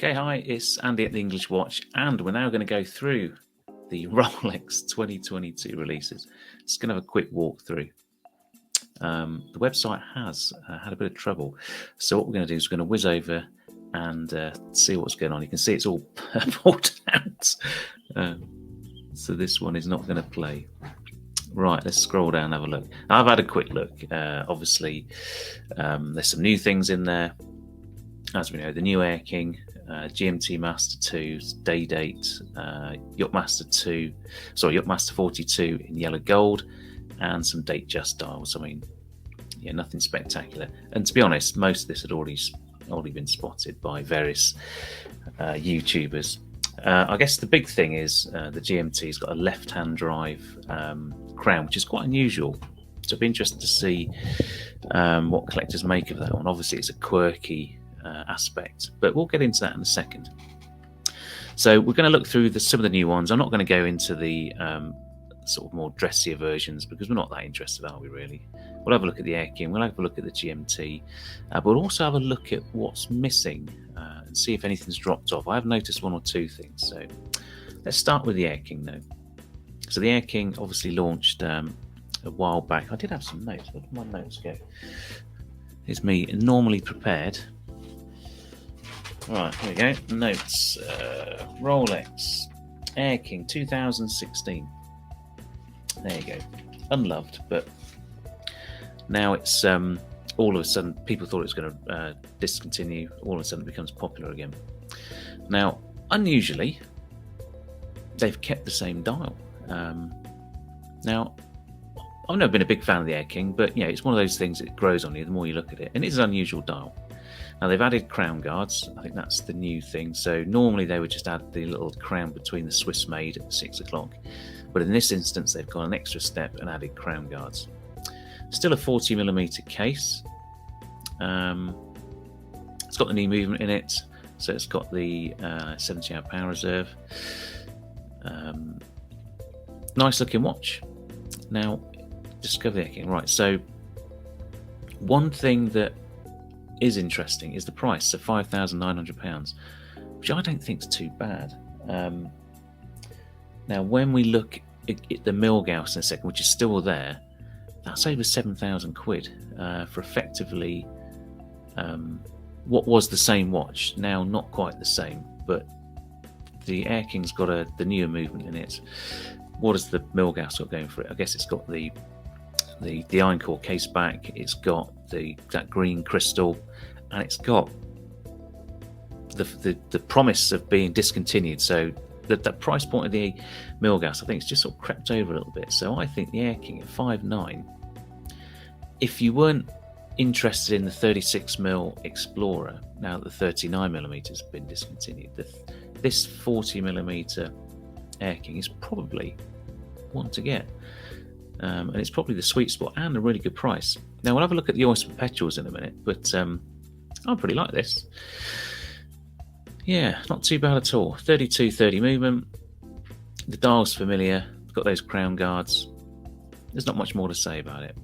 Okay, hi, it's Andy at the English Watch, and we're now going to go through the Rolex 2022 releases. Just going to have a quick walkthrough. The website has had a bit of trouble, so what we're going to do is we're going to whiz over and see what's going on. You can see it's all purpled out, so this one is not going to play. Right, let's scroll down and have a look. I've had a quick look. Obviously, there's some new things in there. As we know, the new Air-King, GMT-Master 2, day date, Yacht-Master 42 in yellow gold, and some date just dials. I mean, yeah, nothing spectacular. And to be honest, most of this had already been spotted by various YouTubers. I guess the big thing is the GMT's got a left-hand drive crown, which is quite unusual. So it'll be interesting to see what collectors make of that one. Obviously, it's a quirky aspect, but we'll get into that in a second. So we're going to look through some of the new ones. I'm not going to go into the sort of more dressier versions because we're not that interested, are we really? We'll have a look at the Air-King, we'll have a look at the GMT, but we'll also have a look at what's missing and see if anything's dropped off. I have noticed one or two things, so let's start with the Air-King though. So the Air-King obviously launched a while back. I did have some notes. Where did my notes go? Here's me normally prepared. Right, here we go. Notes. Rolex Air-King 2016. There you go. Unloved, but now it's all of a sudden people thought it was going to discontinue. All of a sudden it becomes popular again. Now, unusually, they've kept the same dial. Now, I've never been a big fan of the Air-King, but you know, it's one of those things that grows on you the more you look at it, and it's an unusual dial. Now they've added crown guards. I think that's the new thing. So normally they would just add the little crown between the Swiss made at 6 o'clock, but in this instance they've gone an extra step and added crown guards. Still a 40mm case. It's got the knee movement in it, so it's got the 70-hour power reserve. Nice looking watch. Now, discover the Air-King. Right, so one thing that is interesting is the price, so £5,900, which I don't think is too bad. Now, when we look at the Milgauss in a second, which is still there, that's over 7,000 quid for effectively what was the same watch. Now, not quite the same, but the Air-King's got the newer movement in it. What has the Milgauss got going for it? I guess it's got the iron core case back, it's got that green crystal, and it's got the promise of being discontinued. So that price point of the Milgauss, I think it's just sort of crept over a little bit. So I think the Air-King at 5.9, if you weren't interested in the 36mm Explorer, now that the 39mm has been discontinued, this 40mm Air-King is probably one to get. And it's probably the sweet spot and a really good price. Now we'll have a look at the Oyster Perpetuals in a minute, but I pretty like this. Yeah, not too bad at all. 32-30 movement. The dial's familiar. It's got those crown guards. There's not much more to say about it.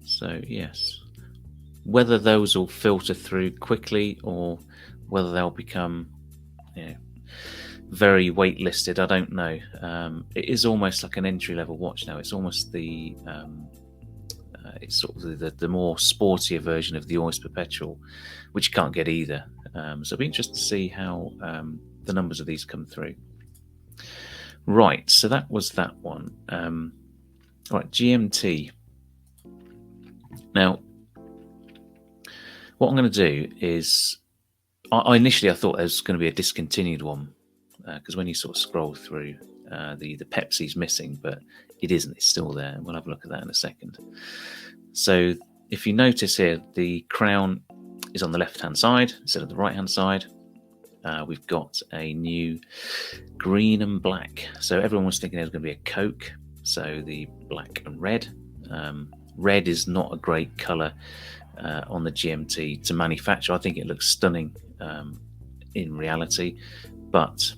So yes, whether those will filter through quickly or whether they'll become, very waitlisted, I don't know. It is almost like an entry-level watch now. It's almost it's sort of the more sportier version of the Oyster Perpetual, which you can't get either. So it'll be interesting to see how the numbers of these come through. Right, so that was that one. Right, GMT. Now, what I'm going to do is, initially I thought there was going to be a discontinued one, because when you sort of scroll through, the Pepsi's missing, but it isn't. It's still there. We'll have a look at that in a second. So if you notice here, the crown is on the left-hand side instead of the right-hand side. We've got a new green and black. So everyone was thinking there was going to be a Coke. So the black and red. Red is not a great colour on the GMT to manufacture. I think it looks stunning in reality, but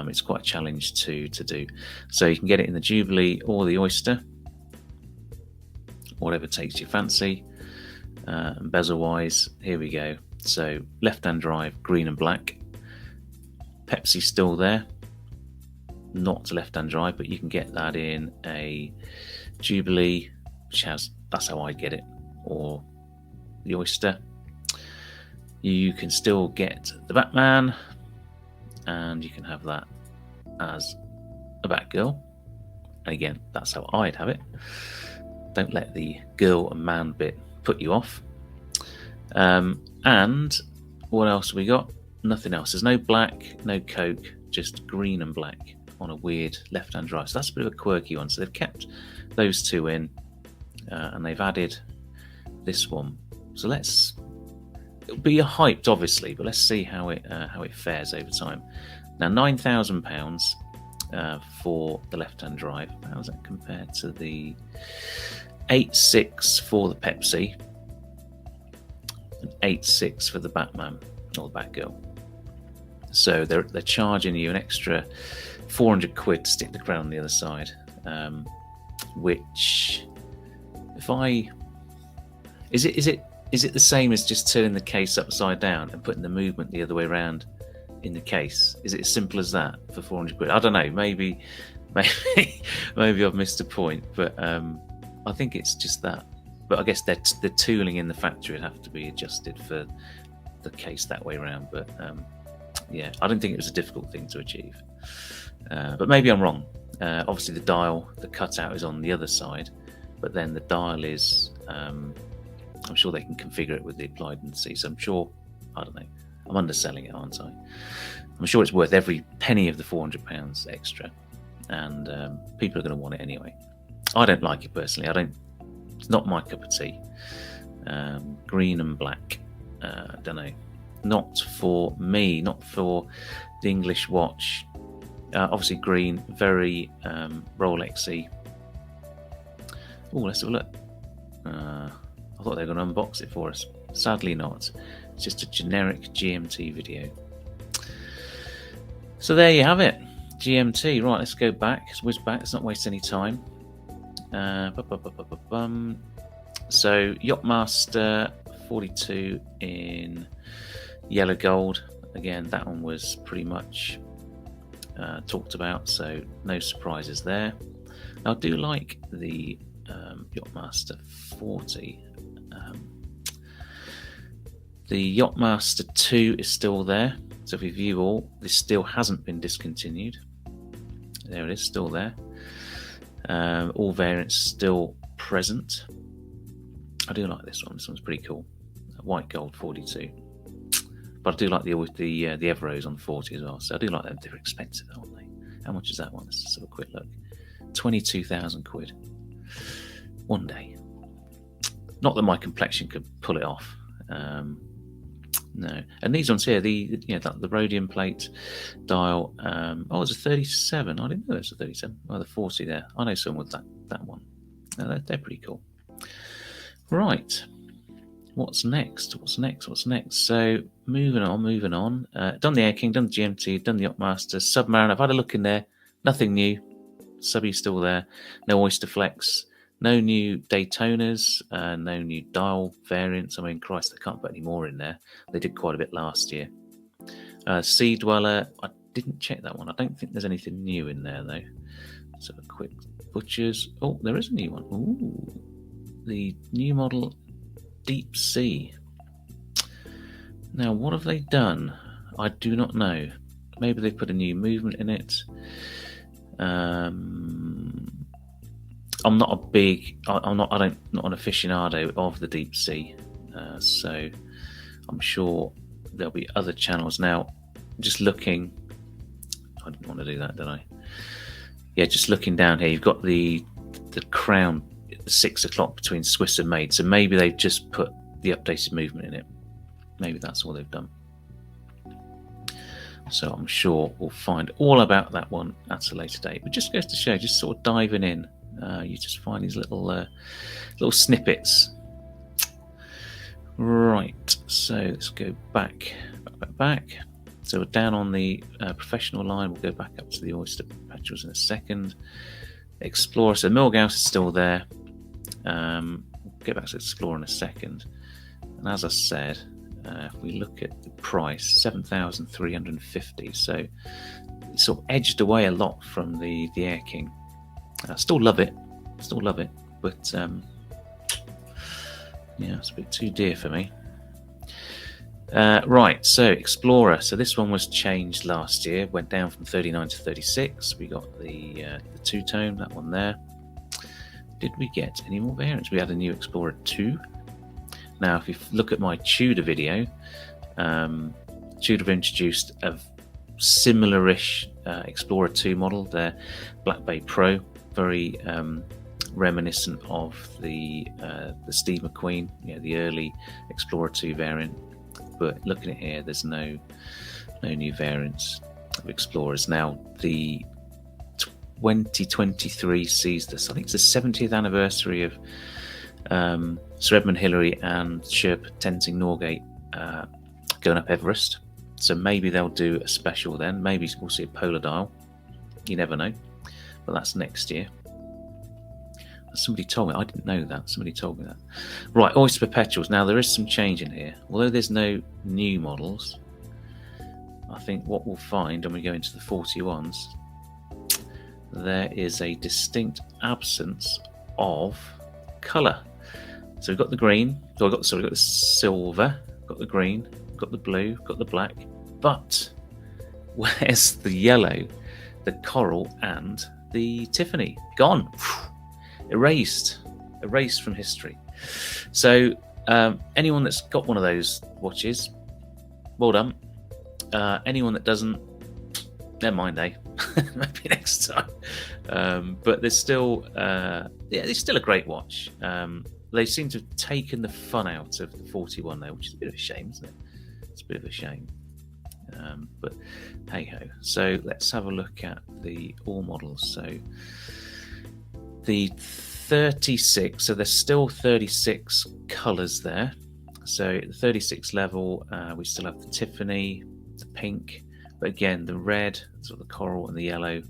it's quite a challenge to do. So you can get it in the Jubilee or the Oyster, whatever takes your fancy. Bezel wise, here we go. So left-hand drive, green and black. Pepsi still there. Not left-hand drive, but you can get that in a Jubilee, which has, that's how I get it, or the Oyster. You can still get the Batman, and you can have that as a Batgirl. And again, that's how I'd have it. Don't let the girl and man bit put you off. And what else have we got? Nothing else. There's no black, no Coke, just green and black on a weird left-hand drive. So that's a bit of a quirky one. So they've kept those two in, and they've added this one. So it'll be hyped, obviously, but let's see how it fares over time. Now, £9,000 for the left-hand drive. How does that compare to the 8.6 for the Pepsi and 8.6 for the Batman or the Batgirl? So they're charging you an extra 400 quid to stick the crown on the other side, which is it the same as just turning the case upside down and putting the movement the other way around in the case? Is it as simple as that for 400 quid? I don't know. Maybe I've missed a point, but I think it's just that. But I guess the tooling in the factory would have to be adjusted for the case that way around. But yeah, I don't think it was a difficult thing to achieve. But maybe I'm wrong. Obviously, the dial, the cutout is on the other side, but then the dial is. I'm sure they can configure it with the applied indices. So I'm sure, I don't know, I'm underselling it, aren't I? I'm sure it's worth every penny of the £400 extra, and people are going to want it anyway. I don't like it personally. It's not my cup of tea. Green and black, I don't know. Not for me, not for the English watch. Obviously green, very Rolex-y. Oh, let's have a look. I thought they were going to unbox it for us. Sadly not. It's just a generic GMT video. So there you have it. GMT. Right, let's go back. Let's whiz back. Let's not waste any time. So Yacht-Master 42 in yellow gold. Again, that one was pretty much talked about, so no surprises there. Now, I do like the Yacht-Master 40. The Yacht-Master 2 is still there. So if we view all, this still hasn't been discontinued. There it is, still there. All variants still present. I do like this one. This one's pretty cool. White gold 42. But I do like the Everos on the 40 as well. So I do like them. They're expensive, aren't they? How much is that one? Let's just have a quick look. 22,000 quid. One day. Not that my complexion could pull it off. No. And these ones here, the rhodium plate dial. It's a 37. I didn't know it was a 37. Oh, the 40 there. I know someone with that one. They're pretty cool. Right. What's next? So moving on. Done the Air-King, done the GMT, done the Yacht-Master, Submariner. I've had a look in there. Nothing new. Subby's still there. No Oyster Flex. No new Daytonas. No new dial variants. I mean, Christ, they can't put any more in there. They did quite a bit last year. Sea Dweller. I didn't check that one. I don't think there's anything new in there, though. So a quick Butchers. Oh, there is a new one. Ooh. The new model Deepsea. Now, what have they done? I do not know. Maybe they put a new movement in it. I'm not an aficionado of the Deepsea, so I'm sure there'll be other channels. Now, just looking, I didn't want to do that, did I? Yeah, just looking down here, you've got the crown at 6 o'clock between Swiss and Maid, so maybe they've just put the updated movement in it. Maybe that's all they've done. So I'm sure we'll find all about that one at a later date. But just goes to show, just sort of diving in, you just find these little snippets. Right, so let's go back. So we're down on the professional line. We'll go back up to the Oyster Perpetuals in a second. Explorer, so Milgauss is still there. We'll get back to Explorer in a second. And as I said, If we look at the price, 7,350. So it sort of edged away a lot from the Air-King. I still love it, but yeah, it's a bit too dear for me. Right, so Explorer. So this one was changed last year, went down from 39 to 36. We got the two-tone, that one there. Did we get any more variants? We had a new Explorer 2. Now, if you look at my Tudor video, Tudor have introduced a similar-ish Explorer 2 model, their Black Bay Pro, very reminiscent of the Steve McQueen, the early Explorer 2 variant. But looking at here, there's no new variants of Explorers. Now, the 2023 sees this. I think it's the 70th anniversary of Sir Edmund Hillary and Sherpa Tenzing Norgate going up Everest. So maybe they'll do a special then. Maybe we'll see a polar dial. You never know. But that's next year. Somebody told me. I didn't know that. Somebody told me that. Right, Oyster Perpetuals. Now, there is some change in here. Although there's no new models, I think what we'll find when we go into the 41s, there is a distinct absence of colour. So we've got the green. So we've got the silver, got the green, got the blue, got the black. But where's the yellow, the coral, and the Tiffany? Gone. Erased from history. So anyone that's got one of those watches, well done. Anyone that doesn't, never mind, maybe next time. But there's still it's still a great watch. They seem to have taken the fun out of the 41 though, which is a bit of a shame, isn't it? It's a bit of a shame. But hey ho. So let's have a look at the all models. So the 36, so there's still 36 colours there. So at the 36 level, we still have the Tiffany, the pink, but again, the red, sort of the coral, and the yellow,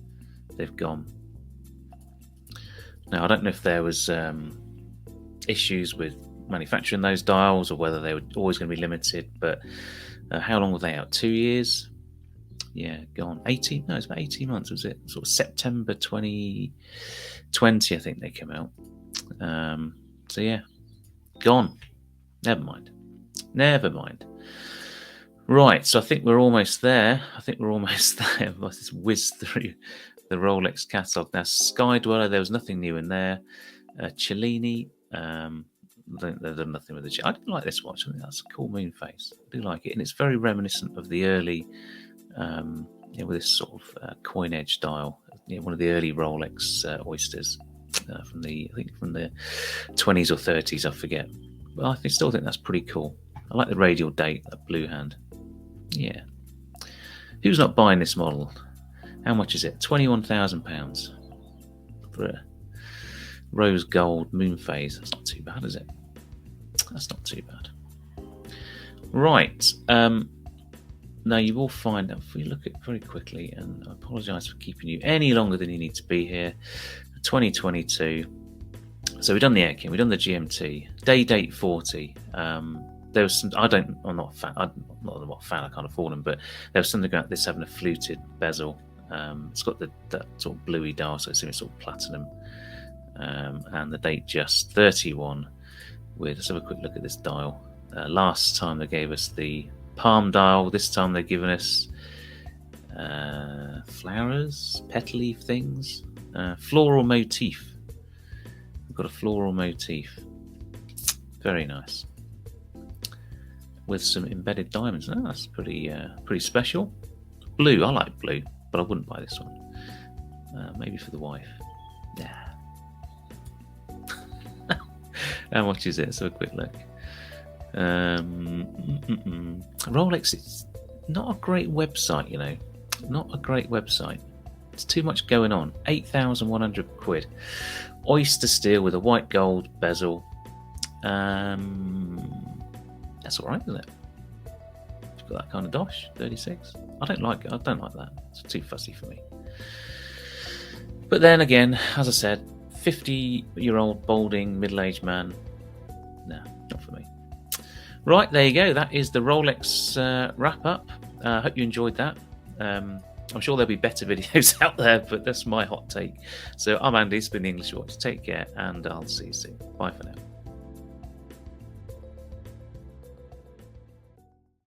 they've gone. Now, I don't know if there was issues with manufacturing those dials or whether they were always going to be limited, but how long were they out? 2 years? Yeah, gone. 18? No, it's about 18 months, was it? Sort of September 2020, I think they came out. So yeah, gone. Never mind. Right, so I think we're almost there. I've just whizzed through the Rolex catalogue. Now, Sky Dweller, there was nothing new in there. Cellini, they've done nothing with the. I do like this watch. I think that's a cool moon face. I do like it, and it's very reminiscent of the early, with this sort of coin edge dial. One of the early Rolex Oysters from the 20s or 30s, I forget. But I still think that's pretty cool. I like the radial date, that blue hand. Yeah. Who's not buying this model? How much is it? £21,000 for a rose gold moon phase. That's not too bad, is it? That's not too bad. Right. Now you will find that if we look at it very quickly, and I apologise for keeping you any longer than you need to be here. 2022. So we've done the Air-King, we've done the GMT, day date 40. There was some. I'm not a fan. I can't afford them, but there was something about this having a fluted bezel. It's got that sort of bluey dial, so it's sort of platinum. And the date just 31. Let's have a quick look at this dial. Last time they gave us the palm dial. This time they're giving us flowers, petally things, floral motif. We've got a floral motif. Very nice. With some embedded diamonds. Oh, that's pretty special. Blue, I like blue, but I wouldn't buy this one. Maybe for the wife. Yeah. How much is it? Let's have a quick look. Rolex, it's not a great website, Not a great website. It's too much going on. 8,100 quid. Oyster steel with a white gold bezel. That's all right, isn't it? It's got that kind of dosh. 36. I don't like that. It's too fussy for me. But then again, as I said, 50-year-old balding middle-aged man. No, not for me. Right, there you go. That is the Rolex wrap up. I hope you enjoyed that. I'm sure there'll be better videos out there, but that's my hot take. So I'm Andy, it's been the English Watch. Take care, and I'll see you soon. Bye for now.